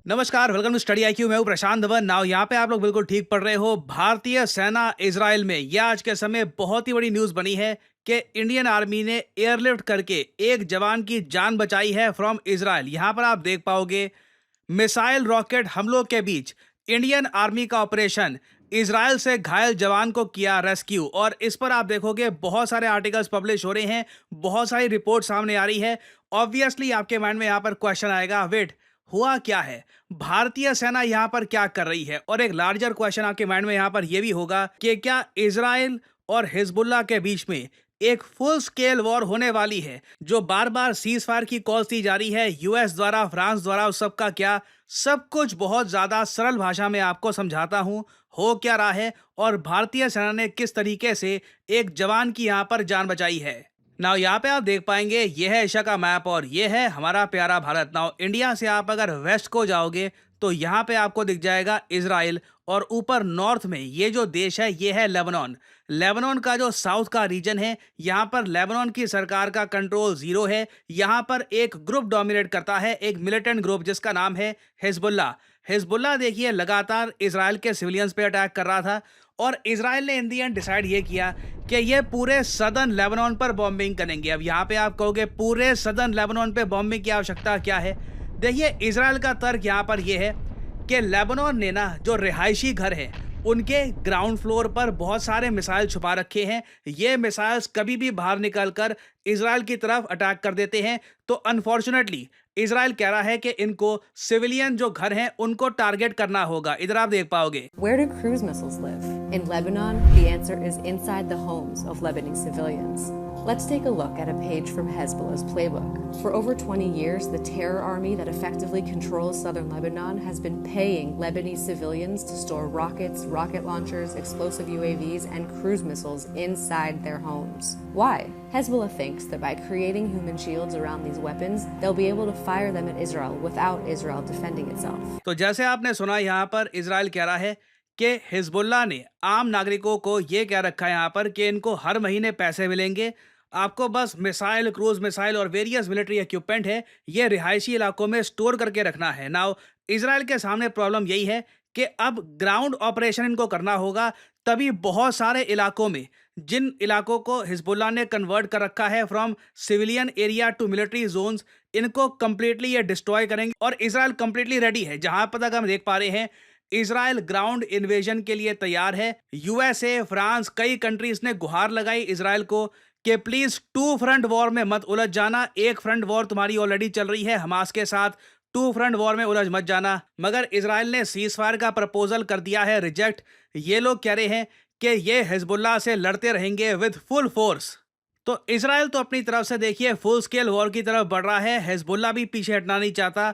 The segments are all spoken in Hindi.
नमस्कार, वेलकम टू स्टडी आईक्यू। मैं हूं प्रशांत धवन। नाउ यहाँ पे आप लोग बिल्कुल ठीक पढ़ रहे हो। भारतीय सेना इजराइल में यह आज के समय बहुत ही बड़ी न्यूज़ बनी है कि इंडियन आर्मी ने एयरलिफ्ट करके एक जवान की जान बचाई है फ्रॉम इजराइल। यहाँ पर आप देख पाओगे मिसाइल रॉकेट हमलों के बीच इंडियन आर्मी का ऑपरेशन, इजराइल से घायल जवान को किया रेस्क्यू। और इस पर आप देखोगे बहुत सारे आर्टिकल्स पब्लिश हो रहे हैं, बहुत सारी रिपोर्ट सामने आ रही है। ऑब्वियसली आपके माइंड में यहाँ पर क्वेश्चन आएगा, वेट, हुआ क्या है, भारतीय सेना यहाँ पर क्या कर रही है? और एक लार्जर क्वेश्चन आपके माइंड में यहाँ पर यह भी होगा कि क्या इजराइल और हिजबुल्लाह के बीच में एक फुल स्केल वॉर होने वाली है? जो बार बार सीज फायर की कॉल दी जा रही है यूएस द्वारा, फ्रांस द्वारा, उस सब का क्या? सब कुछ बहुत ज्यादा सरल भाषा में आपको समझाता हूं। हो क्या रहा है और भारतीय सेना ने किस तरीके से एक जवान की यहां पर जान बचाई है। नाउ यहाँ पे आप देख पाएंगे, ये है एशिया का मैप और ये है हमारा प्यारा भारत। नाउ इंडिया से आप अगर वेस्ट को जाओगे तो यहाँ पे आपको दिख जाएगा इजराइल, और ऊपर नॉर्थ में ये जो देश है ये है लेबनान। लेबनान का जो साउथ का रीजन है, यहाँ पर लेबनान की सरकार का कंट्रोल जीरो है। यहाँ पर एक ग्रुप डोमिनेट करता है, एक मिलिटेंट ग्रुप जिसका नाम है हिजबुल्लाह। हिजबुल्लाह देखिए लगातार इजराइल के सिविलियंस पे अटैक कर रहा था, और इजराइल ने इन दी एंड डिसाइड ये किया कि ये पूरे सदर्न लेबनान पर बॉम्बिंग करेंगे। अब यहाँ पे आप कहोगे पूरे सदर्न लेबनान पे बॉम्बिंग की आवश्यकता क्या है? देखिए, इजराइल का तर्क यहाँ पर यह है कि लेबनान ने ना जो रिहायशी घर हैं उनके ग्राउंड फ्लोर पर बहुत सारे मिसाइल छुपा रखे हैं। ये मिसाइल्स कभी भी बाहर निकलकर इजराइल की तरफ अटैक कर देते हैं। तो अनफॉर्चुनेटली इजराइल कह रहा है कि इनको सिविलियन जो घर हैं उनको टारगेट करना होगा। इधर आप देख पाओगे। Where do cruise missiles live? In Lebanon, the answer is inside the homes of Lebanese civilians. Let's take a look at a page from Hezbollah's playbook. For over 20 years, the terror army that effectively controls southern Lebanon has been paying Lebanese civilians to store rockets, rocket launchers, explosive UAVs, and cruise missiles inside their homes. Why? Hezbollah thinks that by creating human shields around these weapons, they'll be able to fire them at Israel without Israel defending itself. तो जैसे आपने सुना, यहाँ पर इजराइल कह रहा है कि हिजबुल्लाह ने आम नागरिकों को ये कह रखा है यहाँ पर कि इनको हर महीने पैसे मिलेंगे, आपको बस मिसाइल, क्रूज मिसाइल और वेरियस मिलिट्री इक्विपमेंट है ये रिहायशी इलाकों में स्टोर करके रखना है। नाउ इजराइल के सामने प्रॉब्लम यही है कि अब ग्राउंड ऑपरेशन इनको करना होगा, तभी बहुत सारे इलाकों में, जिन इलाकों को हिजबुल्लाह ने कन्वर्ट कर रखा है from civilian area to military zones, इनको कंप्लीटली ये डिस्ट्रॉय करेंगे। और इजराइल कंप्लीटली रेडी है। जहां पर तक हम देख पा रहे हैं, इजराइल ग्राउंड इन्वेजन के लिए तैयार है। यूएसए, फ्रांस, कई कंट्रीज ने गुहार लगाई इजराइल को कि प्लीज टू फ्रंट वॉर में मत उलझ जाना। एक फ्रंट वॉर तुम्हारी ऑलरेडी चल रही है हमास के साथ, टू फ्रंट वॉर में उलझ मत जाना। मगर इजराइल ने सीज फायर का प्रपोजल कर दिया है रिजेक्ट। ये लोग कह रहे हैं कि ये हिजबुल्लाह से लड़ते रहेंगे विद फुल फोर्स। तो इजराइल तो अपनी तरफ से देखिए फुल स्केल वॉर की तरफ बढ़ रहा है, हिजबुल्लाह भी पीछे हटना नहीं चाहता।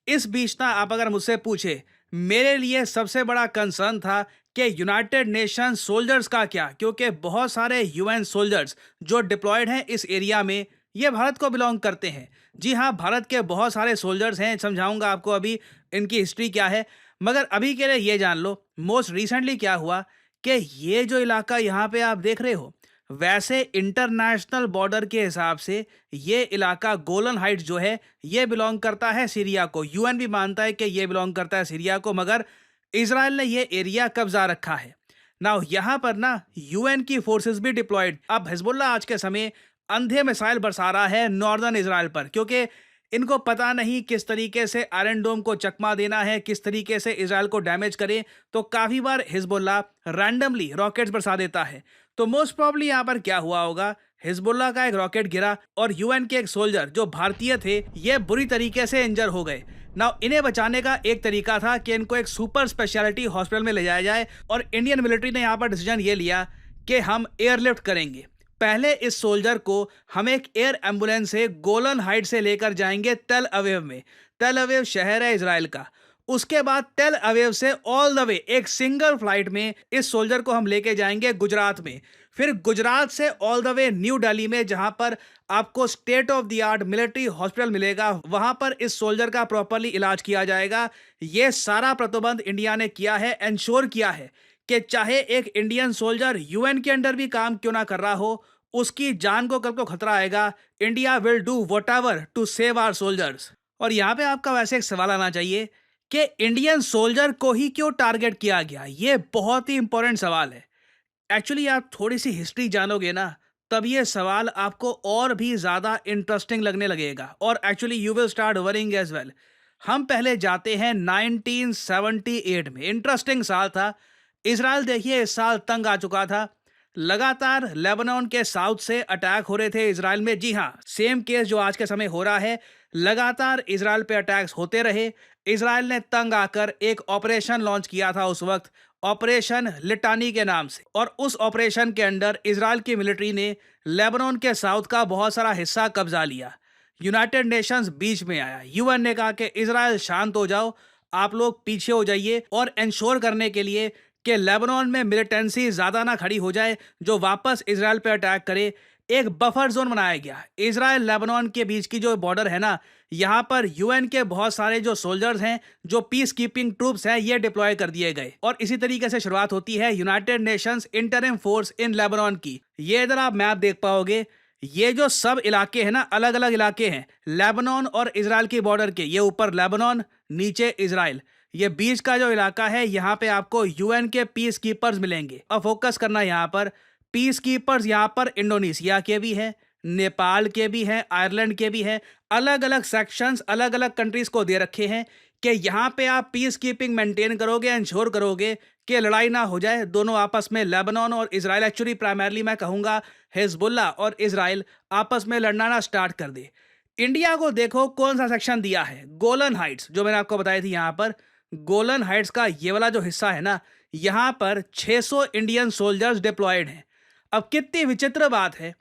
इस बीच ना आप अगर मुझसे पूछे, मेरे लिए सबसे बड़ा कंसर्न था कि यूनाइटेड नेशन सोल्जर्स का क्या, क्योंकि बहुत सारे यूएन सोल्जर्स जो डिप्लॉयड हैं इस एरिया में ये भारत को बिलोंग करते हैं। जी हाँ, भारत के बहुत सारे सोल्जर्स हैं, समझाऊंगा आपको अभी इनकी हिस्ट्री क्या है। मगर अभी के लिए ये जान लो, मोस्ट रिसेंटली क्या हुआ कि ये जो इलाका यहाँ पे आप देख रहे हो, वैसे इंटरनेशनल बॉर्डर के हिसाब से ये इलाका गोलन हाइट्स जो है ये बिलोंग करता है सीरिया को। यूएन भी मानता है कि ये बिलोंग करता है सीरिया को, मगर इजराइल ने ये एरिया कब्जा रखा है। नाउ यहाँ पर ना यूएन की फोर्सेस भी डिप्लॉयड। अब हिजबुल्लाह आज के समय अंधे मिसाइल बरसा रहा है नॉर्दर्न इजराइल पर, क्योंकि इनको पता नहीं किस तरीके से आयरन डोम को चकमा देना है, किस तरीके से इजराइल को डैमेज करे। तो काफी बार हिजबुल्लाह रैंडमली रॉकेट्स बरसा देता है। तो मोस्ट प्रॉब्ली यहाँ पर क्या हुआ होगा, हिजबुल्लाह का एक रॉकेट गिरा और यूएन के एक सोल्जर जो भारतीय थे ये बुरी तरीके से इंजर हो गए। नाउ इन्हें बचाने का एक तरीका था कि इनको एक सुपर स्पेशलिटी हॉस्पिटल में ले जाया जाए, और इंडियन मिलिट्री ने यहाँ पर डिसीजन ये लिया कि हम एयरलिफ्ट करेंगे। पहले इस सोल्जर को हम एक एयर एम्बुलेंस से गोलन हाइट से लेकर जाएंगे तेल अवीव में। तेल अवीव शहर है इजराइल का। उसके बाद तेल अवीव से ऑल द वे एक सिंगल फ्लाइट में इस सोल्जर को हम लेके जाएंगे गुजरात में। फिर गुजरात से all the way new Delhi में, जहां पर आपको state of the art military hospital मिलेगा, वहां पर इस सोल्जर का प्रॉपरली इलाज किया जाएगा। ये सारा प्रबंध इंडिया ने किया है, एंश्योर किया है कि चाहे एक इंडियन सोल्जर यूएन के अंडर भी काम क्यों ना कर रहा हो, उसकी जान को कल को खतरा आएगा, India will do whatever to save our soldiers. और यहाँ पे आपका वैसे एक सवाल आना चाहिए कि इंडियन सोल्जर को ही क्यों टारगेट किया गया? ये बहुत ही इंपॉर्टेंट सवाल है। एक्चुअली आप थोड़ी सी हिस्ट्री जानोगे ना, तब ये सवाल आपको और भी ज़्यादा इंटरेस्टिंग लगने लगेगा और actually you will start worrying as well. हम पहले जाते हैं 1978 में। इंटरेस्टिंग साल था। इसराइल देखिए इस साल तंग आ चुका था। लगातार लेबनान के साउथ से अटैक हो रहे थे इसराइल में। जी हाँ, सेम केस जो आज के समय हो रहा है। लगातार इसराइल पे अटैक्स होते रहे। इसराइल ने तंग आकर एक ऑपरेशन लॉन्च किया था उस वक्त, ऑपरेशन लिटानी के नाम से। और उस ऑपरेशन के अंडर इसराइल की मिलिट्री ने लेबनान के साउथ का बहुत सारा हिस्सा कब्जा लिया। यूनाइटेड नेशंस बीच में आया। यूएन ने कहा कि इसराइल शांत हो जाओ, आप लोग पीछे हो जाइए, और इंश्योर करने के लिए कि लेबनान में मिलिटेंसी ज़्यादा ना खड़ी हो जाए जो वापस इसराइल पे अटैक करे, एक बफर जोन बनाया गया। इसराइल लेबनान के बीच की जो बॉर्डर है ना, यहाँ पर यूएन के बहुत सारे जो सोल्जर्स हैं, जो पीस कीपिंग ट्रूप्स हैं, ये डिप्लॉय कर दिए गए। और इसी तरीके से शुरुआत होती है United Nations interim force in Lebanon की। ये इधर आप मैप देख पाओगे, ये जो सब इलाके हैं ना, अलग अलग इलाके हैं लेबनान और इसराइल की बॉर्डर के। ये ऊपर लेबनान, नीचे इसराइल। ये बीच का जो इलाका है, यहाँ पे आपको यूएन के पीस कीपर्स मिलेंगे। अब फोकस करना यहाँ पर, पीस कीपर्स यहाँ पर इंडोनेशिया के भी हैं, नेपाल के भी हैं, आयरलैंड के भी हैं। अलग अलग सेक्शंस अलग अलग कंट्रीज को दे रखे हैं कि यहाँ पे आप पीस कीपिंग मेंटेन करोगे, इंश्योर करोगे कि लड़ाई ना हो जाए दोनों आपस में, लेबनान और इसराइल। एक्चुअली प्राइमरली मैं कहूँगा हिजबुल्ला और इसराइल आपस में लड़ना ना स्टार्ट कर दे। इंडिया को देखो कौन सा सेक्शन दिया है, गोलन हाइट्स, जो मैंने आपको बताई थी। यहाँ पर गोलन हाइट्स का ये वाला जो हिस्सा है ना, यहाँ पर 600 इंडियन सोल्जर्स डिप्लॉयड हैं। अब कितनी विचित्र बात है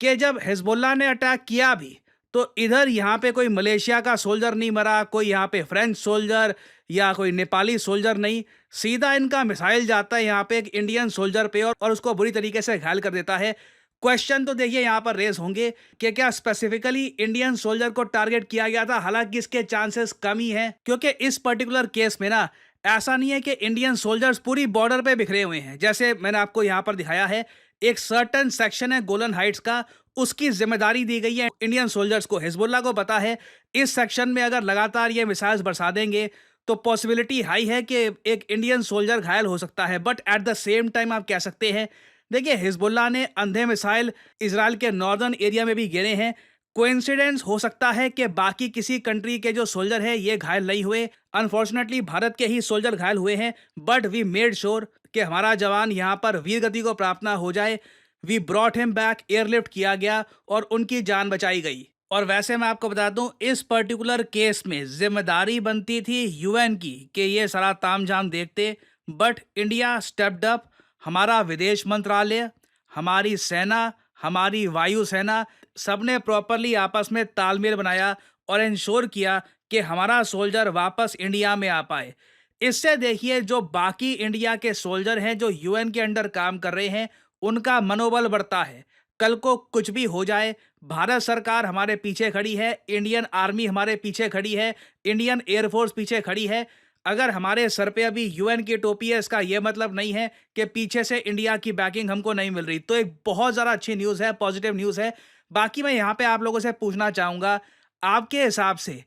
कि जब हिजबुल्ला ने अटैक किया भी, तो इधर यहाँ पे कोई मलेशिया का सोल्जर नहीं मरा, कोई यहाँ पे फ्रेंच सोल्जर या कोई नेपाली सोल्जर नहीं। सीधा इनका मिसाइल जाता है यहाँ पे एक इंडियन सोल्जर पे और उसको बुरी तरीके से घायल कर देता है। क्वेश्चन तो देखिए यहाँ पर रेज होंगे कि क्या स्पेसिफिकली इंडियन सोल्जर को टारगेट किया गया था। हालांकि इसके चांसेस कम ही हैं, क्योंकि इस पर्टिकुलर केस में ना ऐसा नहीं है कि इंडियन सोल्जर्स पूरी बॉर्डर पे बिखरे हुए हैं। जैसे मैंने आपको यहाँ पर दिखाया है, एक सर्टेन सेक्शन है गोलन हाइट्स का, उसकी जिम्मेदारी दी गई है इंडियन सोल्जर्स को। हिजबुल्ला को पता है इस सेक्शन में अगर लगातार ये मिसाइल्स बरसा देंगे तो पॉसिबिलिटी हाई है कि एक इंडियन सोल्जर घायल हो सकता है। But at the same time आप कह सकते हैं, देखिए हिजबुल्ला ने अंधे मिसाइल इसराइल के नॉर्दर्न एरिया में भी गिरे हैं। कोइंसिडेंस हो सकता है कि बाकी किसी कंट्री के जो सोल्जर है ये घायल नहीं हुए। अनफॉर्चुनेटली भारत के ही सोल्जर घायल हुए हैं। बट वी मेड श्योर कि हमारा जवान यहाँ पर वीर गति को प्राप्त ना हो जाए। We brought him back, airlift किया गया और उनकी जान बचाई गई। और वैसे मैं आपको बता दूं, इस पर्टिकुलर केस में जिम्मेदारी बनती थी यूएन की कि ये सारा तामझाम देखते, बट इंडिया स्टेप्ड अप। हमारा विदेश मंत्रालय, हमारी सेना, हमारी वायुसेना, सबने प्रॉपरली आपस में तालमेल बनाया और इंश्योर किया कि हमारा सोल्जर वापस इंडिया में आ पाए। इससे देखिए जो बाकी इंडिया के सोल्जर हैं जो यूएन के अंडर काम कर रहे हैं, उनका मनोबल बढ़ता है। कल को कुछ भी हो जाए, भारत सरकार हमारे पीछे खड़ी है, इंडियन आर्मी हमारे पीछे खड़ी है, इंडियन एयरफोर्स पीछे खड़ी है। अगर हमारे सर पे अभी यूएन की टोपी है, इसका यह मतलब नहीं है कि पीछे से इंडिया की बैकिंग हमको नहीं मिल रही। तो एक बहुत ज़्यादा अच्छी न्यूज़ है, पॉजिटिव न्यूज़ है। बाकी मैं यहाँ पे आप लोगों से पूछना चाहूँगा, आपके हिसाब से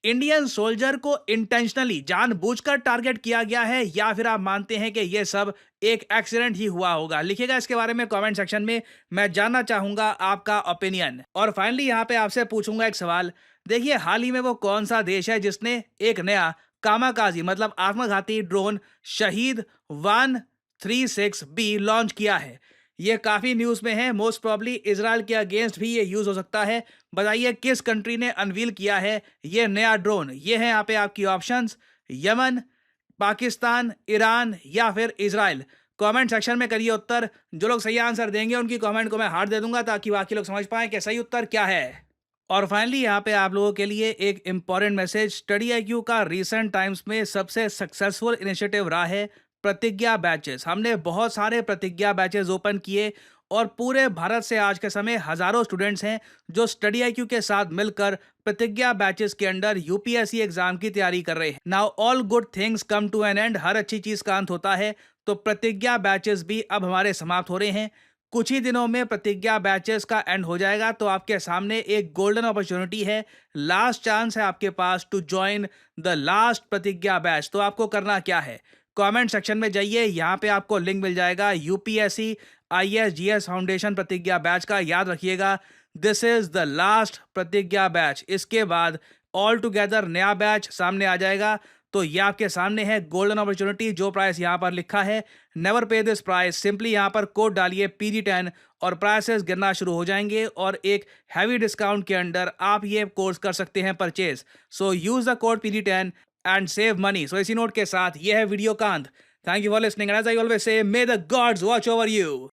इंडियन सोल्जर को इंटेंशनली जानबूझकर टारगेट किया गया है या फिर आप मानते हैं कि ये सब एक एक्सीडेंट ही हुआ होगा? लिखिएगा इसके बारे में कमेंट सेक्शन में, मैं जानना चाहूंगा आपका ओपिनियन। और फाइनली यहाँ पे आपसे पूछूंगा एक सवाल। देखिए हाल ही में वो कौन सा देश है जिसने एक नया कामाकाजी मतलब आत्मघाती ड्रोन शहीद 136B लॉन्च किया है? ये काफ़ी न्यूज़ में है। मोस्ट प्रॉब्ली इजराइल के अगेंस्ट भी ये यूज़ हो सकता है। बताइए किस कंट्री ने अनवील किया है ये नया ड्रोन? ये है यहाँ पे आपकी ऑप्शंस, यमन, पाकिस्तान, ईरान या फिर इजराइल। कमेंट सेक्शन में करिए उत्तर। जो लोग सही आंसर देंगे उनकी कमेंट को मैं हार्ट दे दूंगा ताकि बाकी लोग समझ पाएं कि सही उत्तर क्या है। और फाइनली यहाँ पे आप लोगों के लिए एक इम्पॉर्टेंट मैसेज। स्टडी IQ का रिसेंट टाइम्स में सबसे सक्सेसफुल इनिशिएटिव रहा है प्रतिज्ञा बैचेस। हमने बहुत सारे प्रतिज्ञा बैचेस ओपन किए और पूरे भारत से आज के समय हजारों स्टूडेंट्स हैं जो स्टडी IQ के साथ मिलकर प्रतिज्ञा बैचेस के अंडर UPSC एग्जाम की तैयारी कर रहे हैं। Now all good things come to an end. हर अच्छी चीज का अंत होता है, तो प्रतिज्ञा बैचेस भी अब हमारे समाप्त हो रहे हैं। कुछ ही दिनों में प्रतिज्ञा बैचेस का एंड हो जाएगा, तो आपके सामने एक गोल्डन अपॉर्चुनिटी है, लास्ट चांस है आपके पास टू जॉइन द लास्ट प्रतिज्ञा बैच। तो आपको करना क्या है, कमेंट सेक्शन में जाइए, यहाँ पे आपको लिंक मिल जाएगा यूपीएससी IAS GS फाउंडेशन प्रतिज्ञा बैच का। याद रखिएगा, दिस इज द लास्ट प्रतिज्ञा बैच। इसके बाद ऑल टुगेदर नया बैच सामने आ जाएगा। तो ये आपके सामने है गोल्डन अपॉर्चुनिटी। जो प्राइस यहाँ पर लिखा है, नेवर पे दिस प्राइस, सिंपली यहाँ पर कोड डालिए PG10 और प्राइसेस गिरना शुरू हो जाएंगे और एक हैवी डिस्काउंट के अंडर आप ये कोर्स कर सकते हैं purchase. So use the code PG10 and save money. So इसी नोट के साथ ये है वीडियो का अंत। Thank you for listening and as I always say, may the gods watch over you.